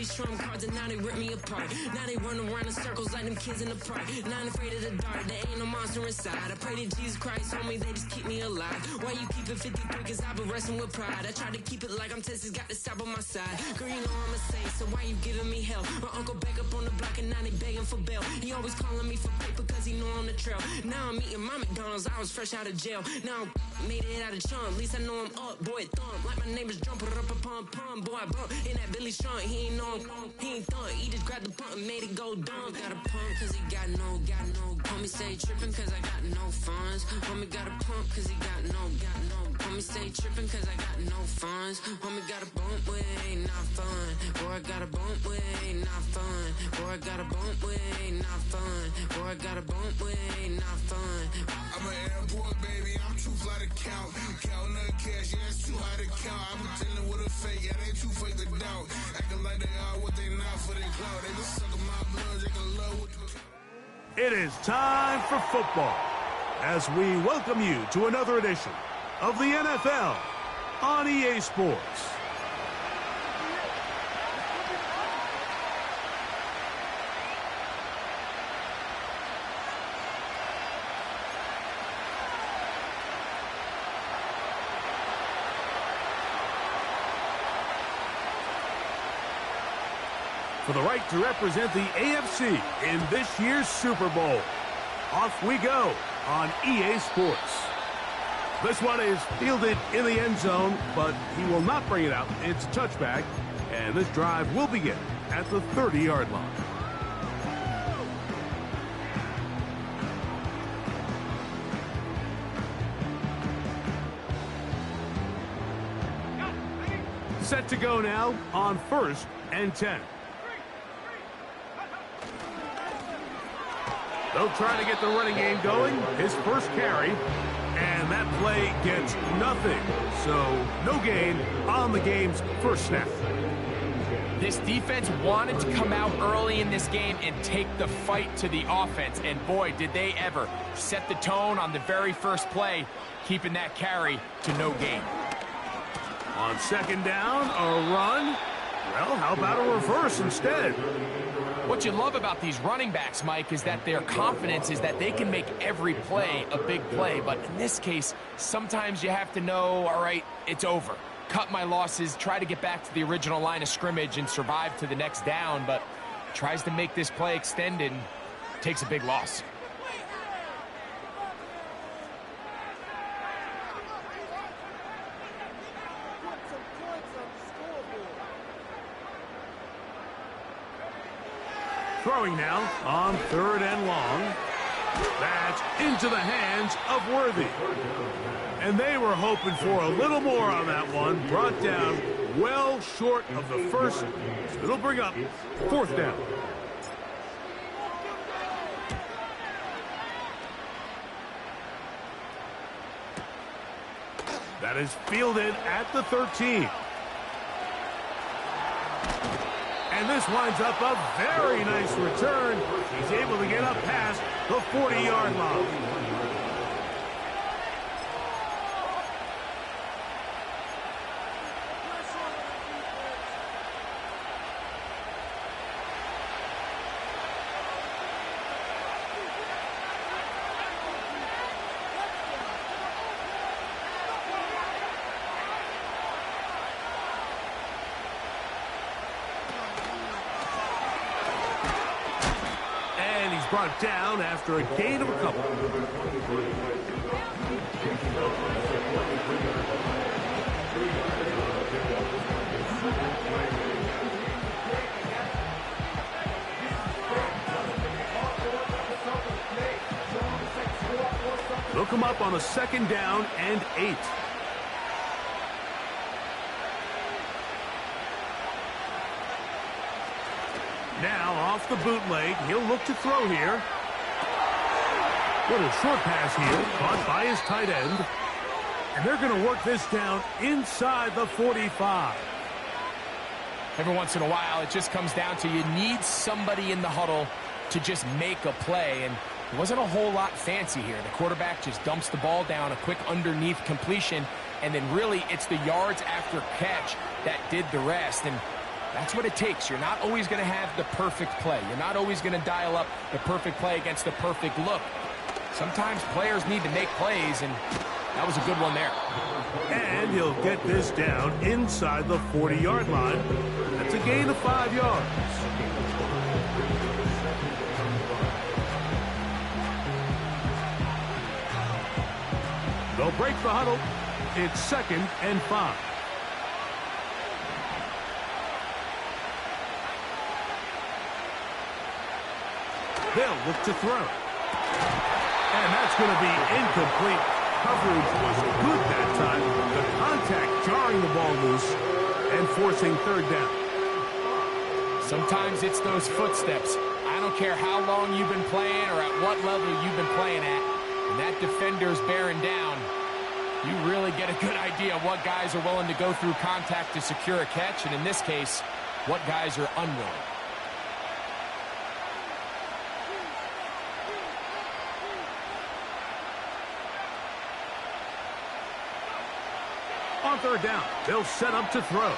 Billy Strum cards and now they rip me apart. Now they run around in circles like them kids in the park. Not afraid of the dark, there ain't no monster inside. I pray to Jesus Christ, homie, they just keep me alive. Why you keep it 53? Cause I've been wrestling with pride. I try to keep it like I'm Texas, got the stop on my side. Girl, you know I'm a saint, so why you giving me hell? My uncle back up on the block and now they begging for bail. He always calling me for paper cause he know I'm the trail. Now I'm eating my McDonald's, I was fresh out of jail. Now I made it out of chunk, at least I know I'm up, boy, thump. Like my neighbors jumping up a pump, boy, I bump. In that Billy Strong, he ain't know he ain't thump. He just grabbed the pump and made it go dumb. Got a pump cause he got no. Homie say tripping cause I got no funds. Homie got a pump cause he got no. Homie say tripping cause I got no funds. Homie got a bump with ain't not fun. Boy, I got a bump with ain't not fun. Boy, I got a bump with ain't not fun. Boy, I got a bump with ain't not fun. I'm an airport baby, I'm too fly to count. Counting the cash, yeah, it's too high to count. I'm dealing with a fake, yeah, they too fake to doubt. Acting like they are what they not for their clout. They just sucking my blood, they can love what It is time for football as we welcome you to another edition of the NFL on EA Sports. For the right to represent the AFC in this year's Super Bowl. Off we go on EA Sports. This one is fielded in the end zone, but he will not bring it out. It's a touchback, and this drive will begin at the 30-yard line. Set to go now on 1st and 10. They'll try to get the running game going. His first carry, and that play gets nothing. So no gain on the game's first snap. This defense wanted to come out early in this game and take the fight to the offense, and boy, did they ever. Set the tone on the very first play, keeping that carry to no gain. On 2nd down, a run. Well, how about a reverse instead? What you love about these running backs, Mike, is that their confidence is that they can make every play a big play. But in this case, sometimes you have to know, all right, it's over. Cut my losses, try to get back to the original line of scrimmage and survive to the next down. But tries to make this play extended and takes a big loss. Throwing now on 3rd and long. That's into the hands of Worthy. And they were hoping for a little more on that one. Brought down well short of the first. So it'll bring up 4th down. That is fielded at the 13. And this winds up a very nice return. He's able to get up past the 40-yard line. Brought down after a gain of a couple. They'll come up on a 2nd down and 8. Now off the bootleg, he'll look to throw here. Little short pass here, caught by his tight end. And they're going to work this down inside the 45. Every once in a while, it just comes down to you need somebody in the huddle to just make a play. And it wasn't a whole lot fancy here. The quarterback just dumps the ball down, a quick underneath completion, and then really it's the yards after catch that did the rest. And That's what it takes. You're not always going to have the perfect play. You're not always going to dial up the perfect play against the perfect look. Sometimes players need to make plays, and that was a good one there. And he'll get this down inside the 40-yard line. That's a gain of 5 yards. They'll break the huddle. It's 2nd and 5. They'll look to throw. And that's going to be incomplete. Coverage was good that time. The contact jarring the ball loose and forcing 3rd down. Sometimes it's those footsteps. I don't care how long you've been playing or at what level you've been playing at. When that defender's bearing down, you really get a good idea of what guys are willing to go through contact to secure a catch, and in this case, what guys are unwilling. On 3rd down, they'll set up to throw.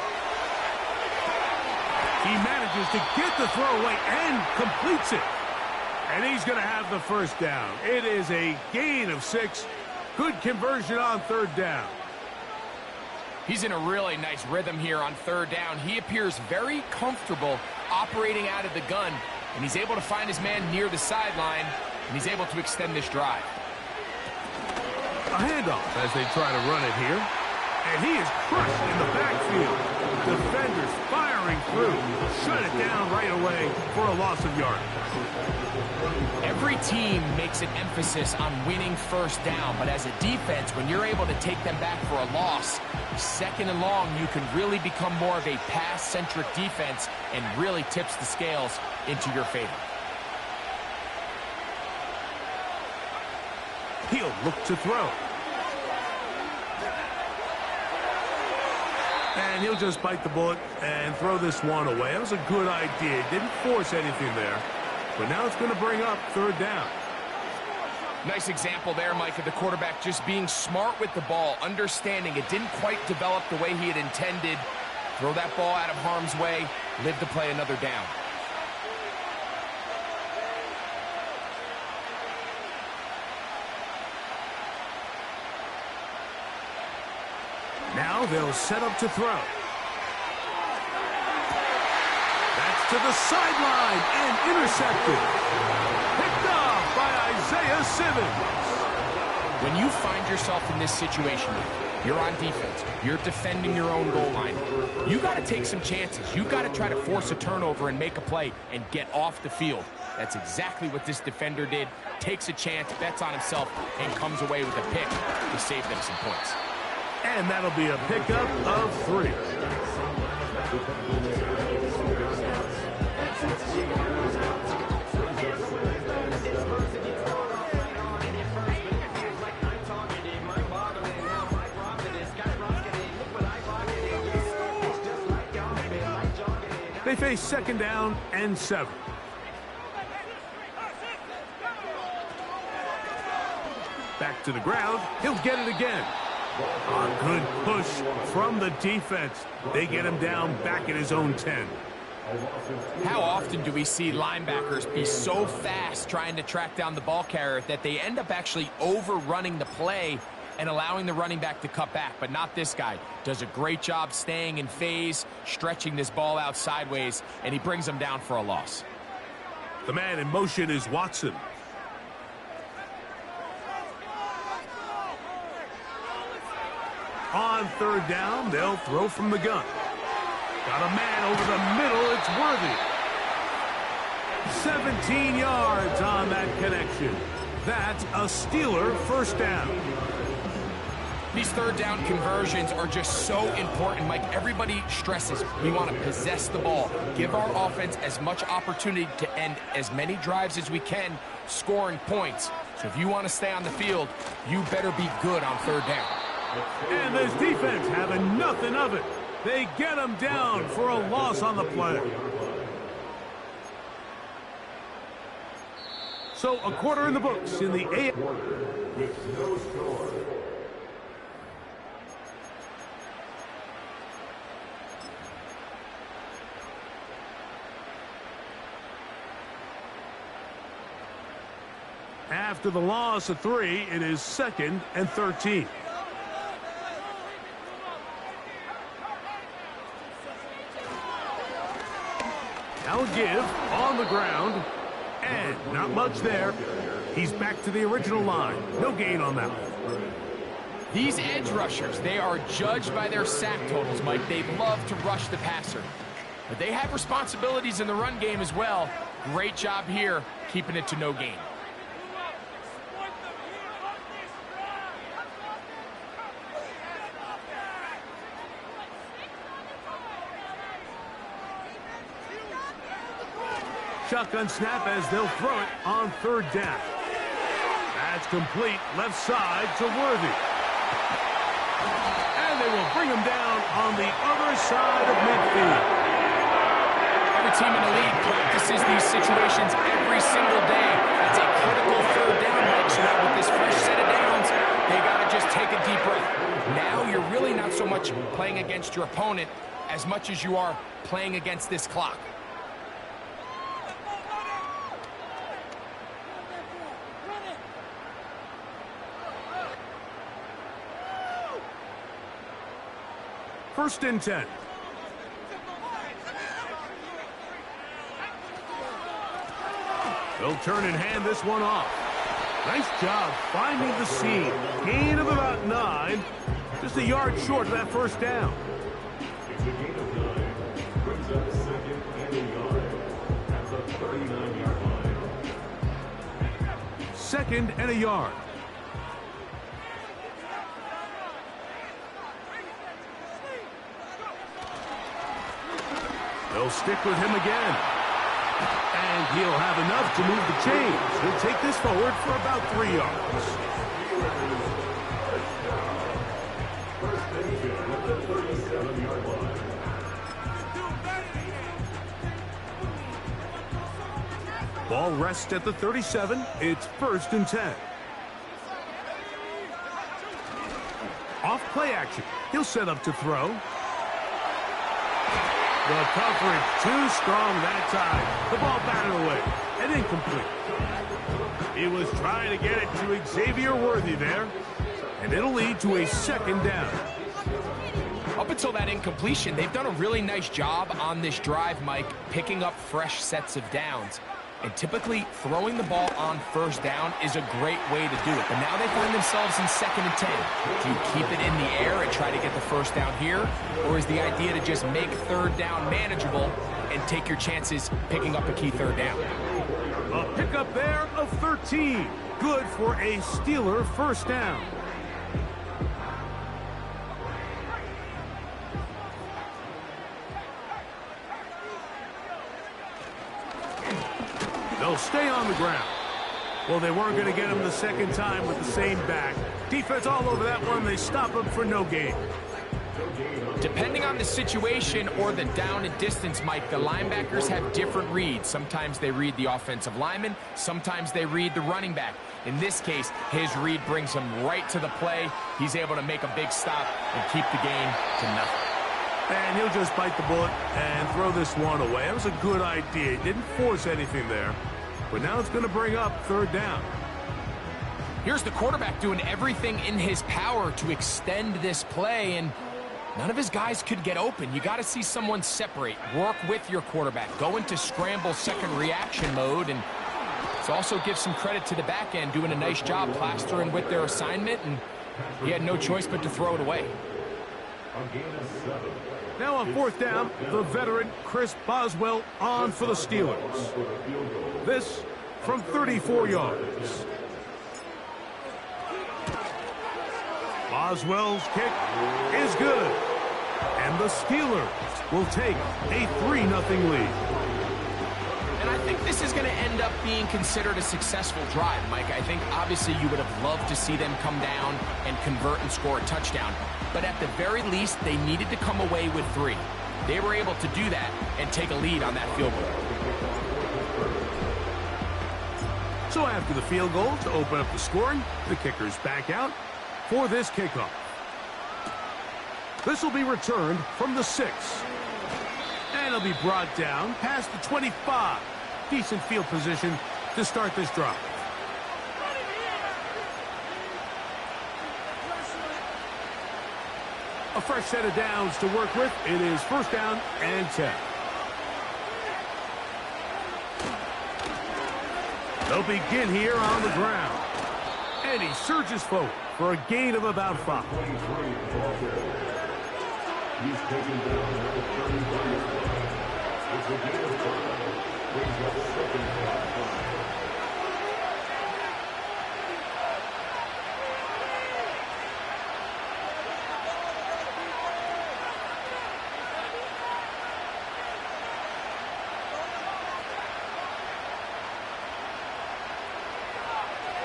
He manages to get the throw away and completes it. And he's going to have the 1st down. It is a gain of 6. Good conversion on 3rd down. He's in a really nice rhythm here on 3rd down. He appears very comfortable operating out of the gun, and he's able to find his man near the sideline, and he's able to extend this drive. A handoff as they try to run it here. And he is crushed in the backfield. Defenders firing through. Shut it down right away for a loss of yardage. Every team makes an emphasis on winning 1st down, but as a defense, when you're able to take them back for a loss, 2nd and long, you can really become more of a pass-centric defense and really tips the scales into your favor. He'll look to throw. And he'll just bite the bullet and throw this one away. That was a good idea. Didn't force anything there. But now it's going to bring up 3rd down. Nice example there, Mike, of the quarterback just being smart with the ball, understanding it didn't quite develop the way he had intended. Throw that ball out of harm's way, live to play another down. Now they'll set up to throw. That's to the sideline and intercepted. Picked off by Isaiah Simmons. When you find yourself in this situation, you're on defense, you're defending your own goal line, you got to take some chances. You got to try to force a turnover and make a play and get off the field. That's exactly what this defender did. Takes a chance, bets on himself, and comes away with a pick to save them some points. And that'll be a pickup of 3. They face 2nd down and 7. Back to the ground. He'll get it again. A good push from the defense. They get him down back at his own 10. How often do we see linebackers be so fast trying to track down the ball carrier that they end up actually overrunning the play and allowing the running back to cut back? But not this guy. Does a great job staying in phase, stretching this ball out sideways, and he brings them down for a loss. The man in motion is Watson. On 3rd down, they'll throw from the gun. Got a man over the middle. It's Worthy. 17 yards on that connection. That's a Steeler 1st down. These 3rd down conversions are just so important, Mike. Everybody stresses we want to possess the ball, give our offense as much opportunity to end as many drives as we can, scoring points. So if you want to stay on the field, you better be good on 3rd down. And this defense having nothing of it. They get him down for a loss on the play. So a quarter in the books in the A. With no score. After the loss of 3, it is 2nd and 13. Now a give on the ground, and not much there. He's back to the original line. No gain on that one. These edge rushers, they are judged by their sack totals, Mike. They love to rush the passer. But they have responsibilities in the run game as well. Great job here, keeping it to no gain. Shotgun snap as they'll throw it on 3rd down. That's complete left side to Worthy. And they will bring him down on the other side of midfield. Every team in the league practices these situations every single day. It's a critical 3rd down, Mike. So now with this fresh set of downs, they got to just take a deep breath. Now you're really not so much playing against your opponent as much as you are playing against this clock. First and 10. They'll turn and hand this one off. Nice job finding the seam. Gain of about 9. Just a yard short of that first down. It's a gain of 9. Brings up 2nd and a yard at the 39-yard line. 2nd and a yard. They'll stick with him again. And he'll have enough to move the chains. He'll take this forward for about 3 yards. First and 10 at the 37-yard line. Ball rests at the 37. It's 1st and 10. Off play action. He'll set up to throw. The coverage too strong that time. The ball batted away and incomplete. He was trying to get it to Xavier Worthy there, and it'll lead to a 2nd down. Up until that incompletion, they've done a really nice job on this drive, Mike, picking up fresh sets of downs. And typically, throwing the ball on 1st down is a great way to do it. But now they find themselves in 2nd and 10. Do you keep it in the air and try to get the 1st down here? Or is the idea to just make 3rd down manageable and take your chances picking up a key 3rd down? A pickup there of 13. Good for a Steeler 1st down. They'll stay on the ground. Well, they weren't going to get him the 2nd time with the same back. Defense all over that one. They stop him for no gain. Depending on the situation or the down and distance, Mike, the linebackers have different reads. Sometimes they read the offensive lineman. Sometimes they read the running back. In this case, his read brings him right to the play. He's able to make a big stop and keep the game to nothing. And he'll just bite the bullet and throw this one away. That was a good idea. He didn't force anything there. But now it's going to bring up 3rd down. Here's the quarterback doing everything in his power to extend this play, and none of his guys could get open. You got to see someone separate, work with your quarterback, go into scramble second reaction mode, and also give some credit to the back end doing a nice job plastering with their assignment, and he had no choice but to throw it away. Now on 4th down, the veteran Chris Boswell on for the Steelers. This from 34 yards. Boswell's kick is good. And the Steelers will take a 3-0 lead. And I think this is going to end up being considered a successful drive, Mike. I think obviously you would have loved to see them come down and convert and score a touchdown. But at the very least, they needed to come away with 3. They were able to do that and take a lead on that field goal. So after the field goal to open up the scoring, the kicker's back out for this kickoff. This will be returned from the 6. And it'll be brought down past the 25. Decent field position to start this drive. A fresh set of downs to work with. It is first down and 10. They'll begin here on the ground. And he surges forward for a gain of about 5. He's taken down at the 30-yard line. It's a gain of 5. Brings up second and 5.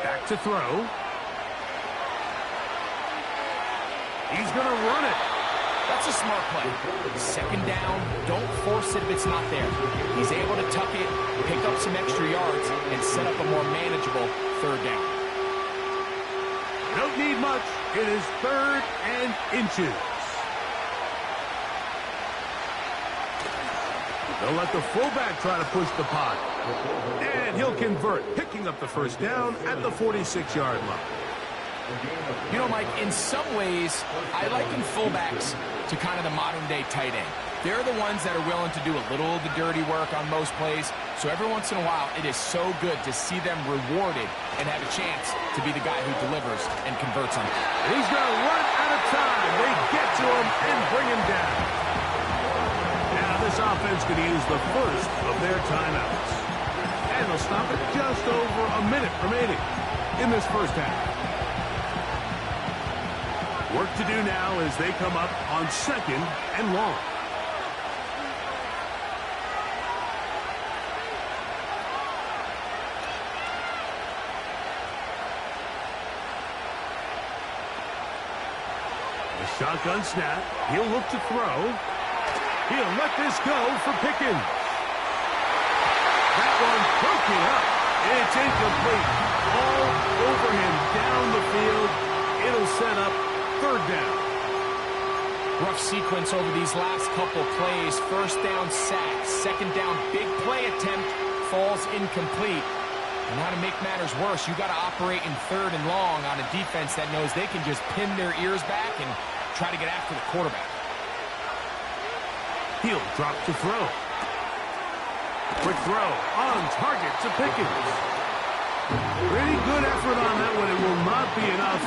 Back to throw. He's going to run it. That's a smart play. Second down, don't force it if it's not there. He's able to tuck it, pick up some extra yards, and set up a more manageable third down. Don't need much. It is third and inches. They'll let the fullback try to push the pot. And he'll convert, picking up the first down at the 46-yard line. You know, Mike, in some ways, I liken fullbacks to kind of the modern-day tight end. They're the ones that are willing to do a little of the dirty work on most plays. So every once in a while, it is so good to see them rewarded and have a chance to be the guy who delivers and converts on it. He's going to run out of time. They get to him and bring him down. Now this offense could use the first of their timeouts. And they'll stop it just over a minute remaining in this first half. Work to do now as they come up on second and long. The shotgun snap. He'll look to throw. He'll let this go for Pickens. That one broken up. It's incomplete. All over him down the field. It'll set up third down. Rough sequence over these last couple plays. First down sack. Second down big play attempt falls incomplete. And how to make matters worse, you got to operate in third and long on a defense that knows they can just pin their ears back and try to get after the quarterback. He'll drop to throw. Quick throw on target to Pickens. Pretty good effort on that one. It will not be enough.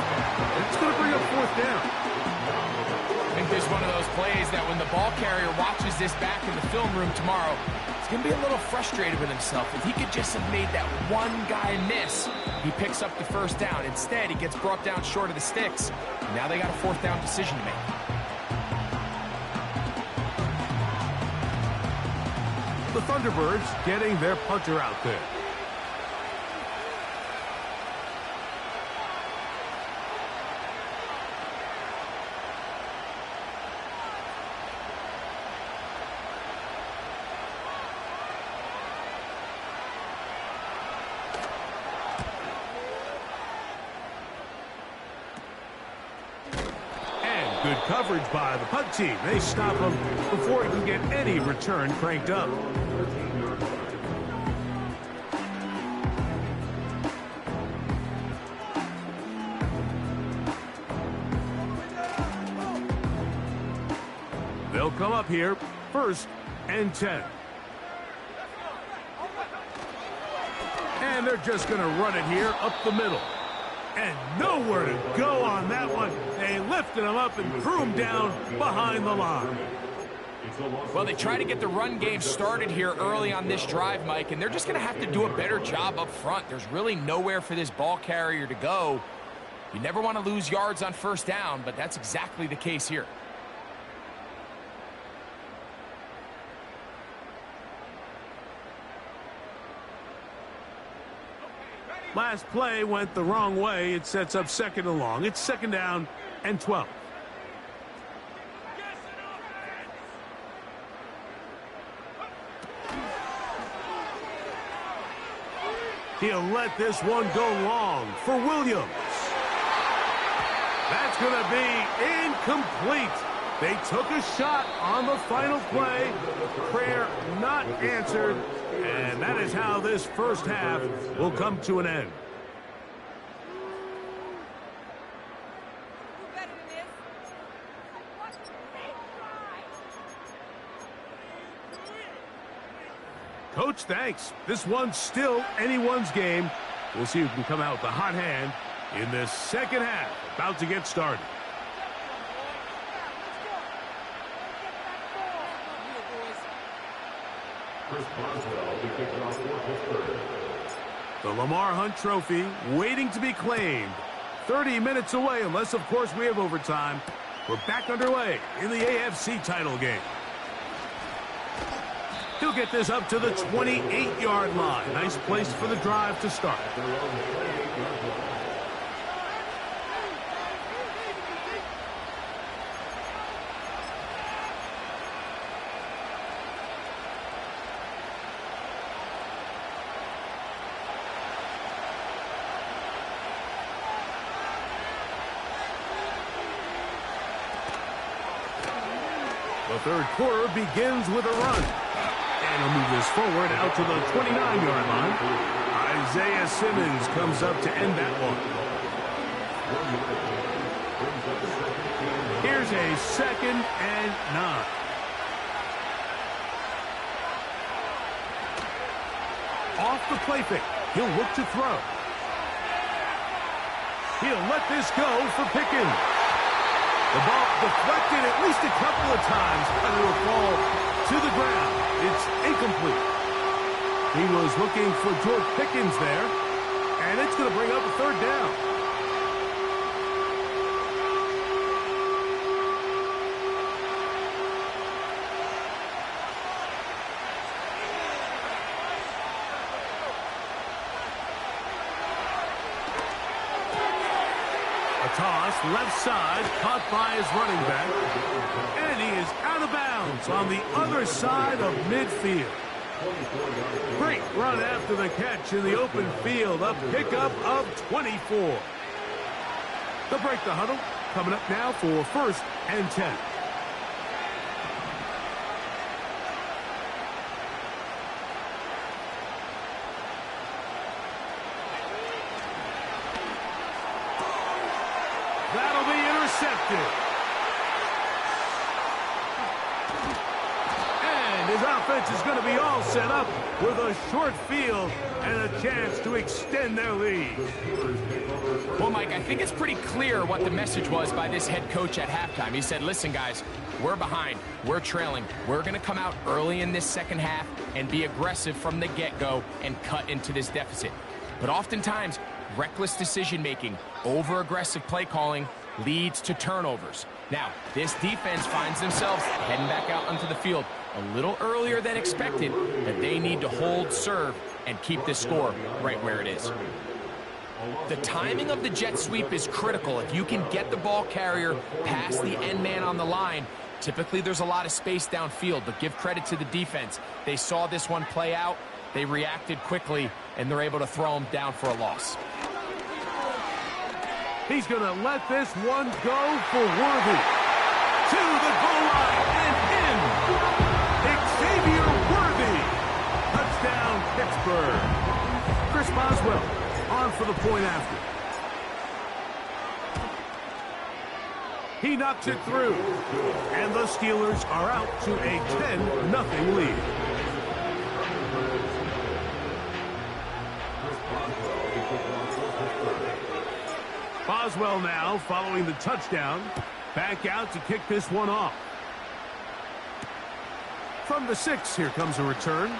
It's going to bring up fourth down. I think there's one of those plays that when the ball carrier watches this back in the film room tomorrow, he's going to be a little frustrated with himself. If he could just have made that one guy miss, he picks up the first down. Instead, he gets brought down short of the sticks. Now they got a fourth down decision to make. The Thunderbirds getting their punter out there. Good coverage by the punt team. They stop him before he can get any return cranked up. They'll come up here, first and 10. And they're just going to run it here up the middle. And nowhere to go on that one. They lifted him up and threw him down behind the line. Well, they try to get the run game started here early on this drive, Mike, and they're just going to have to do a better job up front. There's really nowhere for this ball carrier to go. You never want to lose yards on first down, but that's exactly the case here. Last play went the wrong way. It sets up second and long. It's second down and 12. He'll let this one go long for Williams. That's going to be incomplete. They took a shot on the final play. Prayer not answered. And that is how this first half will come to an end. Coach, thanks. This one's still anyone's game. We'll see who can come out with the hot hand in this second half. About to get started. The Lamar Hunt Trophy waiting to be claimed. 30 minutes away, unless, of course, we have overtime. We're back underway in the AFC title game. He'll get this up to the 28-yard line. Nice place for the drive to start. The third quarter begins with a run. And he'll move this forward out to the 29-yard line. Isaiah Simmons comes up to end that one. Here's a 2nd and 9. Off the play fake. He'll look to throw. He'll let this go for Pickens. The ball deflected at least a couple of times, and it will fall to the ground. It's incomplete. He was looking for George Pickens there, and it's going to bring up a 3rd down. Toss, left side, caught by his running back. And he is out of bounds on the other side of midfield. Great run after the catch in the open field. A pickup of 24. They'll break the huddle. Coming up now for 1st and 10. That'll be intercepted. And his offense is going to be all set up with a short field and a chance to extend their lead. Well, Mike, I think it's pretty clear what the message was by this head coach at halftime. He said, listen, guys, we're behind. We're trailing. We're going to come out early in this second half and be aggressive from the get-go and cut into this deficit. But oftentimes, reckless decision-making, over-aggressive play calling leads to turnovers. Now, this defense finds themselves heading back out onto the field a little earlier than expected, but they need to hold serve and keep this score right where it is. The timing of the jet sweep is critical. If you can get the ball carrier past the end man on the line, typically there's a lot of space downfield, but give credit to the defense. They saw this one play out, they reacted quickly, and they're able to throw him down for a loss. He's going to let this one go for Worthy. To the goal line and in. Xavier Worthy. Touchdown, Pittsburgh. Chris Boswell on for the point after. He knocks it through. And the Steelers are out to a 10-0 lead. Boswell now following the touchdown. Back out to kick this one off. From the 6, here comes a return.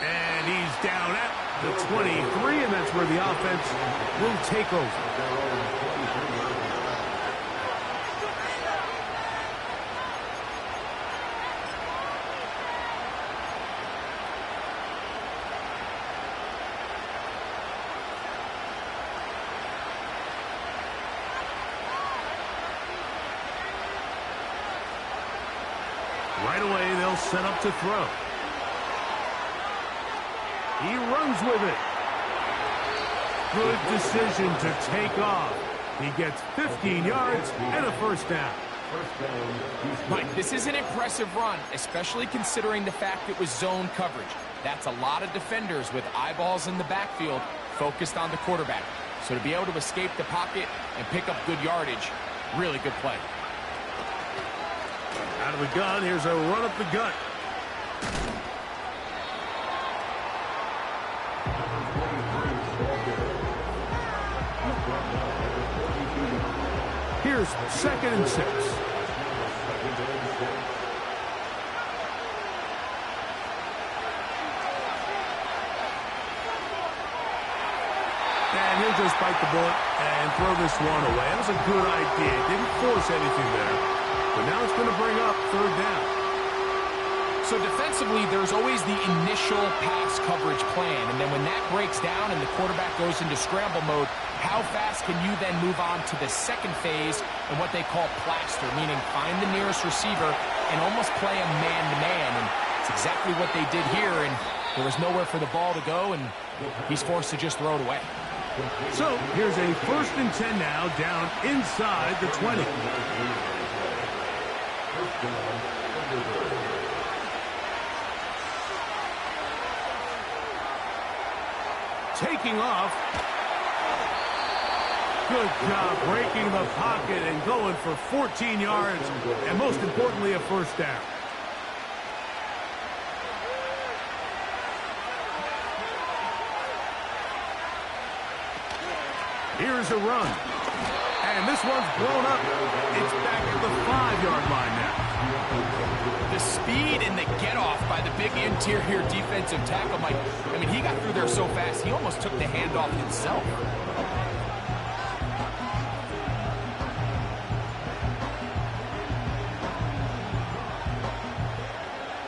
And he's down at the 23, and that's where the offense will take over. Right away, they'll set up to throw. He runs with it. Good decision to take off. He gets 15 yards and a 1st down. Mike, this is an impressive run, especially considering the fact it was zone coverage. That's a lot of defenders with eyeballs in the backfield focused on the quarterback. So to be able to escape the pocket and pick up good yardage, really good play. Out of the gun, here's a run up the gut. Here's 2nd and 6. And he'll just bite the bullet and throw this one away. That was a good idea. Didn't force anything there. But now it's going to bring up 3rd down. So defensively, there's always the initial pass coverage plan. And then when that breaks down and the quarterback goes into scramble mode, how fast can you then move on to the second phase and what they call plaster, meaning find the nearest receiver and almost play a man-to-man. And it's exactly what they did here. And there was nowhere for the ball to go, and he's forced to just throw it away. So here's a 1st and 10 now, down inside the 20. Taking off. Good job breaking the pocket and going for 14 yards, and most importantly, a 1st down. Here's a run. And this one's blown up. It's back at the 5-yard line now. The speed and the get-off by the big interior defensive tackle, Mike. I mean, he got through there so fast, he almost took the handoff himself.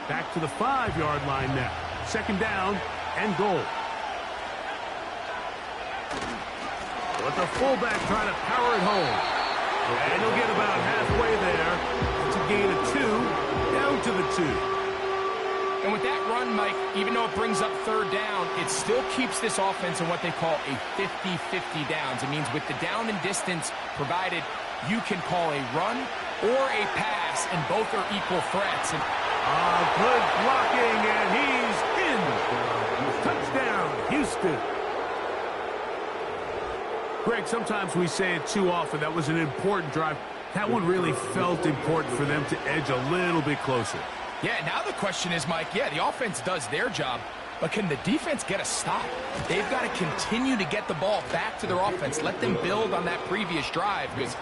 Back to the 5-yard line now. 2nd down and goal. But the fullback trying to power it home. And he'll get about halfway there. It's a gain of 2, down to the 2. And with that run, Mike, even though it brings up 3rd down, it still keeps this offense in what they call a 50-50 downs. It means with the down and distance provided, you can call a run or a pass, and both are equal threats. And good blocking, and he's in. Touchdown, Houston. Greg, sometimes we say it too often. That was an important drive. That one really felt important for them to edge a little bit closer. Yeah, now the question is, Mike, yeah, the offense does their job, but can the defense get a stop? They've got to continue to get the ball back to their offense. Let them build on that previous drive, because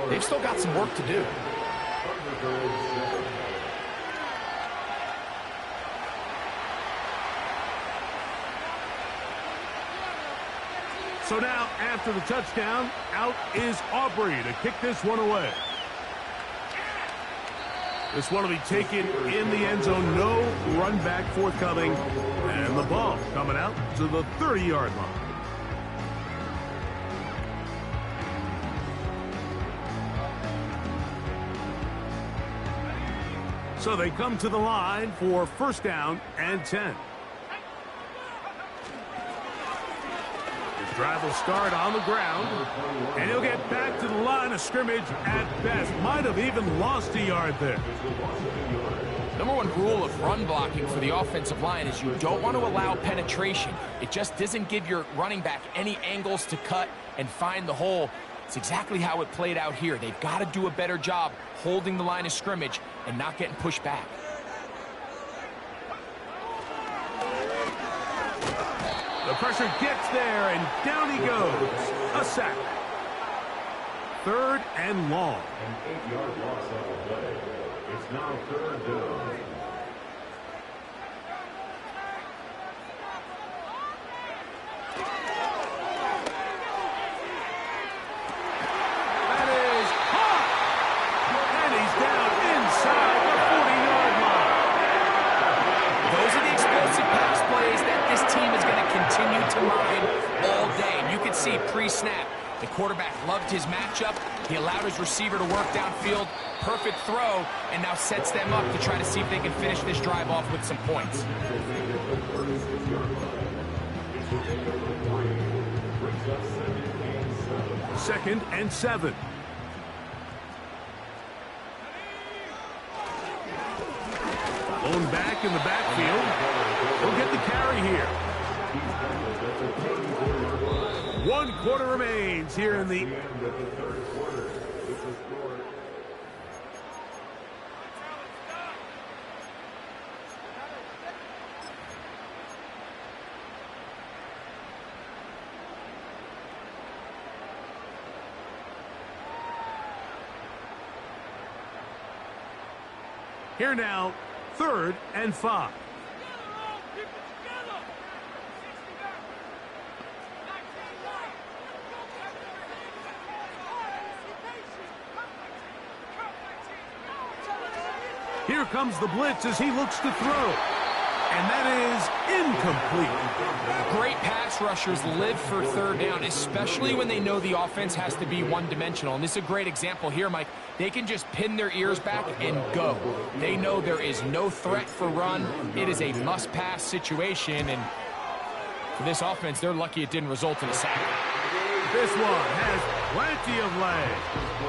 they've still got some work to do. So now, after the touchdown, out is Aubrey to kick this one away. This one will be taken in the end zone. No run back forthcoming. And the ball coming out to the 30-yard line. So they come to the line for 1st down and 10. Drive will start on the ground, and he'll get back to the line of scrimmage at best. Might have even lost a yard there. Number one rule of run blocking for the offensive line is you don't want to allow penetration. It just doesn't give your running back any angles to cut and find the hole. It's exactly how it played out here. They've got to do a better job holding the line of scrimmage and not getting pushed back. The pressure gets there, and down he goes. A sack. 3rd and long. An 8-yard loss on the play. It's now 3rd down. That is hot. And he's down inside the 40-yard line. Those are the explosive pass plays that this team is going to continue to mine all day. And you can see pre-snap, the quarterback loved his matchup. He allowed his receiver to work downfield. Perfect throw, and now sets them up to try to see if they can finish this drive off with some points. 2nd and 7. Blown back in the backfield. He'll get the carry here. 1 quarter remains here in the... Here now, 3rd and 5. Here comes the blitz as he looks to throw. And that is incomplete. Great pass rushers live for 3rd down, especially when they know the offense has to be one-dimensional. And this is a great example here, Mike. They can just pin their ears back and go. They know there is no threat for run. It is a must-pass situation. And for this offense, they're lucky it didn't result in a sack. This one has plenty of leg.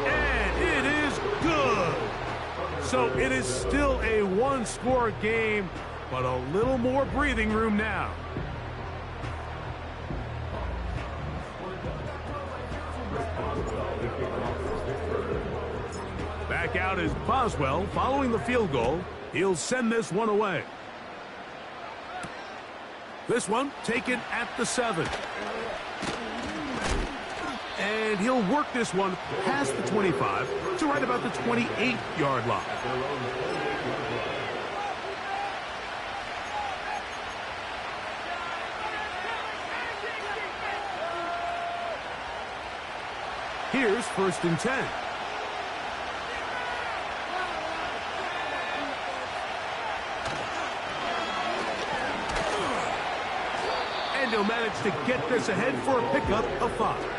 And it is good. So it is still a one-score game, but a little more breathing room now. Back out is Boswell following the field goal. He'll send this one away. This one taken at the 7. And he'll work this one past the 25 to right about the 28-yard line. Here's 1st and 10. And he'll manage to get this ahead for a pickup of 5.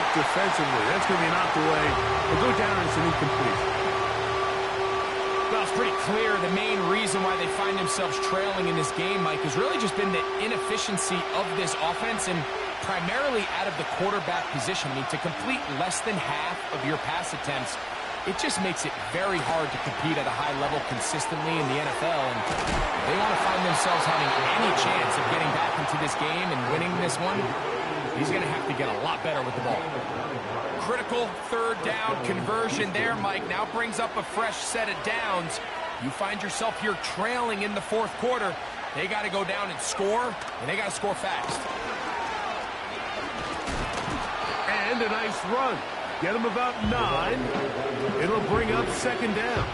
Defensively, that's going to be knocked away. We'll go down as an incomplete. Well, it's pretty clear the main reason why they find themselves trailing in this game, Mike, has really just been the inefficiency of this offense and primarily out of the quarterback position. I mean, to complete less than half of your pass attempts, it just makes it very hard to compete at a high level consistently in the NFL. And if they want to find themselves having any chance of getting back into this game and winning this one, he's going to have to get a lot better with the ball. Critical 3rd down conversion there, Mike. Now brings up a fresh set of downs. You find yourself here trailing in the 4th quarter. They got to go down and score, and they got to score fast. And a nice run. Get him about 9. It'll bring up 2nd down.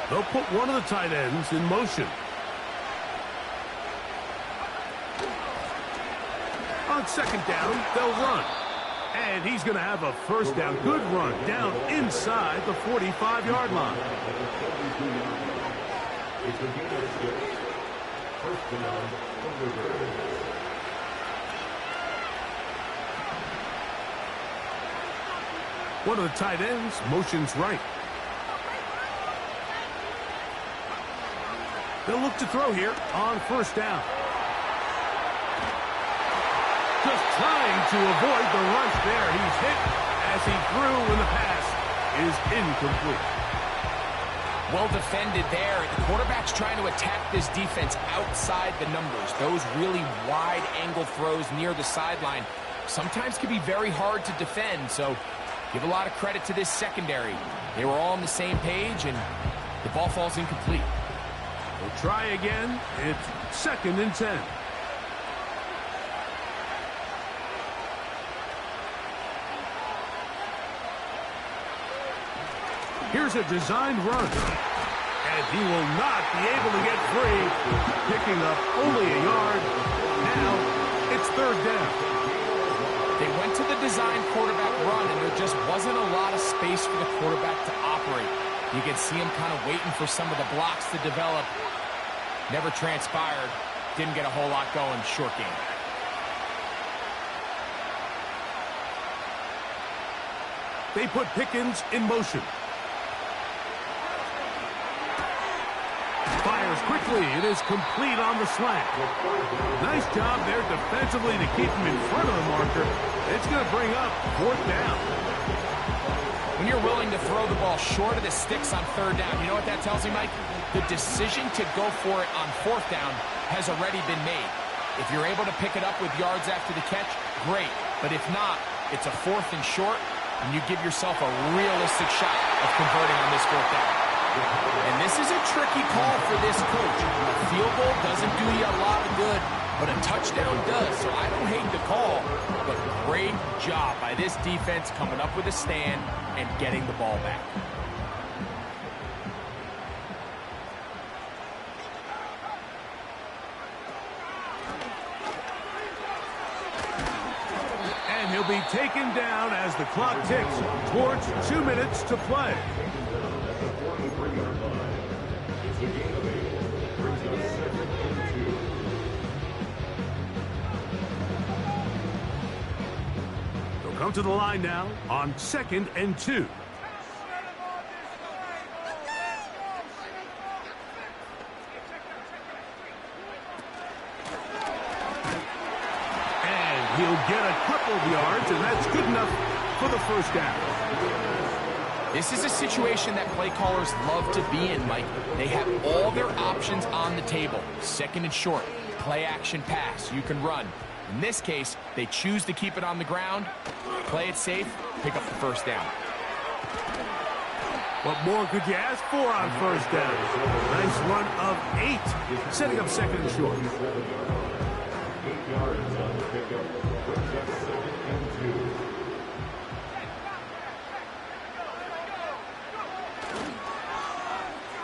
They'll put one of the tight ends in motion. On 2nd down, they'll run. And he's going to have a 1st down. Good run down inside the 45-yard line. One of the tight ends motions right. They'll look to throw here on 1st down. Just trying to avoid the rush there. He's hit as he threw when the pass is incomplete. Well defended there. The quarterback's trying to attack this defense outside the numbers. Those really wide angle throws near the sideline sometimes can be very hard to defend. So give a lot of credit to this secondary. They were all on the same page, and the ball falls incomplete. We'll try again. It's 2nd and 10. Here's a designed run. And he will not be able to get free. Picking up only a yard. Now it's 3rd down. They went to the design quarterback run, and there just wasn't a lot of space for the quarterback to operate. You can see him kind of waiting for some of the blocks to develop. Never transpired. Didn't get a whole lot going. Short game. They put Pickens in motion. Fires quick quickly. It is complete on the slant. Nice job there defensively to keep him in front of the marker. It's going to bring up 4th down. When you're willing to throw the ball short of the sticks on 3rd down, you know what that tells me, Mike? The decision to go for it on 4th down has already been made. If you're able to pick it up with yards after the catch, great. But if not, it's a 4th and short, and you give yourself a realistic shot of converting on this 4th down. And this is a tricky call for this coach. A field goal doesn't do you a lot of good, but a touchdown does. So I don't hate the call, but great job by this defense coming up with a stand and getting the ball back. And he'll be taken down as the clock ticks towards 2 minutes to play. They'll come to the line now on 2nd and 2. And he'll get a couple of yards, and that's good enough for the 1st down. This is a situation that play callers love to be in, Mike. They have all their options on the table. 2nd and short, play action pass, you can run. In this case, they choose to keep it on the ground, play it safe, pick up the 1st down. What more could you ask for on 1st down? Nice run of 8, setting up 2nd and short. 8 yards on the pickup. Brings up 2nd and 2.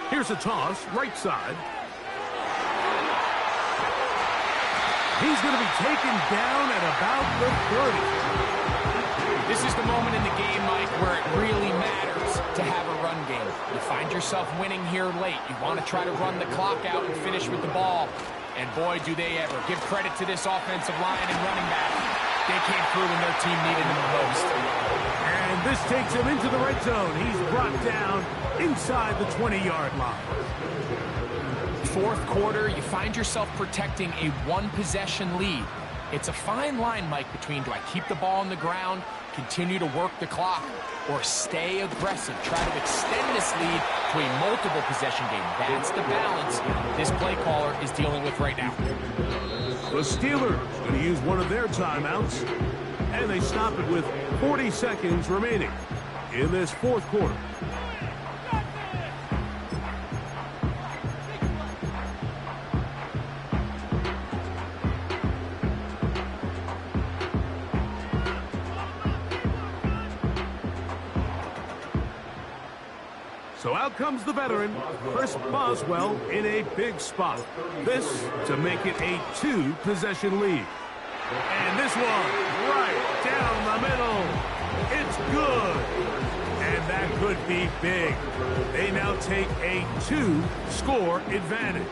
Here's a toss, right side. He's going to be taken down at about the 30. This is the moment in the game, Mike, where it really matters to have a run game. You find yourself winning here late. You want to try to run the clock out and finish with the ball. And boy, do they ever. Give credit to this offensive line and running back. They came through when their team needed them the most. And this takes him into the red zone. He's brought down inside the 20-yard line. 4th quarter, you find yourself protecting a 1-possession lead. It's a fine line, Mike, between do I keep the ball on the ground, continue to work the clock, or stay aggressive, try to extend this lead to a multiple possession game. That's the balance this play caller is dealing with right now. The Steelers going to use one of their timeouts, and they stop it with 40 seconds remaining in this 4th quarter. So out comes the veteran, Chris Boswell, in a big spot. This to make it a 2-possession lead. And this one, right down the middle. It's good. And that could be big. They now take a 2-score advantage.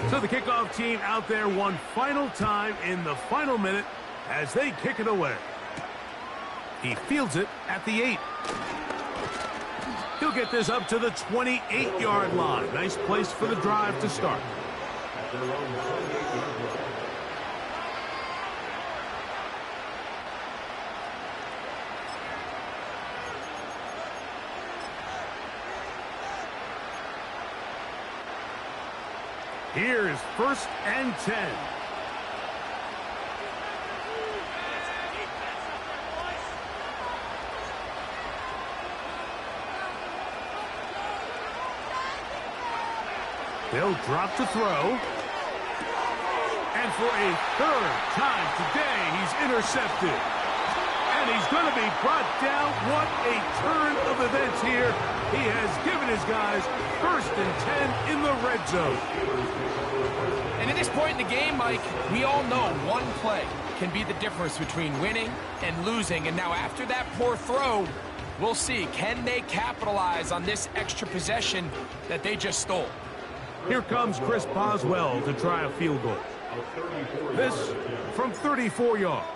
So the kickoff team out there one final time in the final minute as they kick it away. He fields it at the 8. He'll get this up to the 28-yard line. Nice place for the drive to start. Here's 1st and 10. They'll drop to throw. And for a 3rd time today, he's intercepted. And he's going to be brought down. What a turn of events here. He has given his guys 1st and 10 in the red zone. And at this point in the game, Mike, we all know one play can be the difference between winning and losing. And now after that poor throw, we'll see. Can they capitalize on this extra possession that they just stole? Here comes Chris Boswell to try a field goal. This from 34 yards.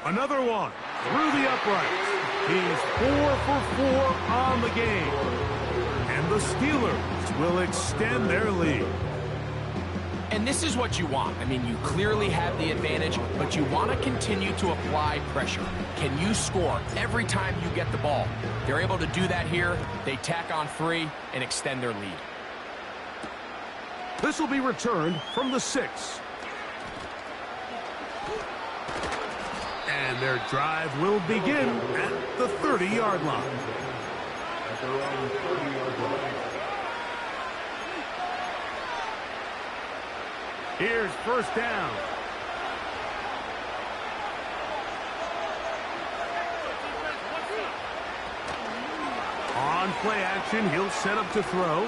Another one through the uprights. He's 4 for 4 on the game. And the Steelers will extend their lead. And this is what you want. I mean, you clearly have the advantage, but you want to continue to apply pressure. Can you score every time you get the ball? They're able to do that here. They tack on 3 and extend their lead. This will be returned from the 6. And their drive will begin at the 30-yard line. At their own 30-yard line. Here's first down. On play action, he'll set up to throw.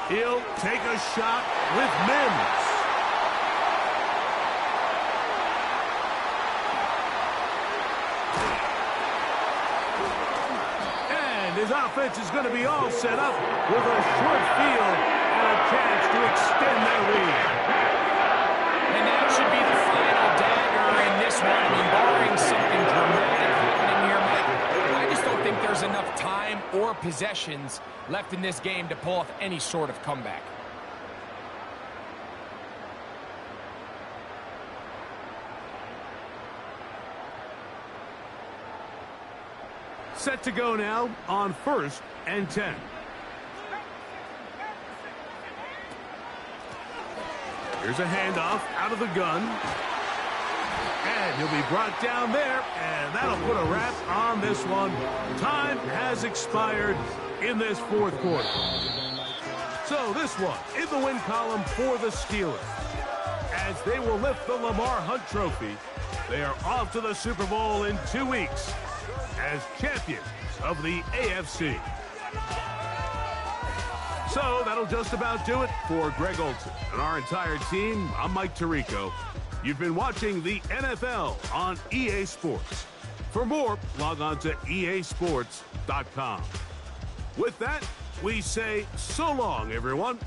He'll take a shot with Mims. And his offense is going to be all set up with a short field and a chance to extend their lead. And that should be the final dagger in this one. I mean, barring something dramatic happening here, Mike, I just don't think there's enough time or possessions left in this game to pull off any sort of comeback. Set to go now on 1st and 10. Here's a handoff out of the gun. And he'll be brought down there, and that'll put a wrap on this one. Time has expired in this 4th quarter. So this one in the win column for the Steelers. As they will lift the Lamar Hunt Trophy, they are off to the Super Bowl in 2 weeks as champions of the AFC. So that'll just about do it for Greg Olson and our entire team. I'm Mike Tirico. You've been watching the NFL on EA Sports. For more, log on to easports.com. With that, we say so long, everyone.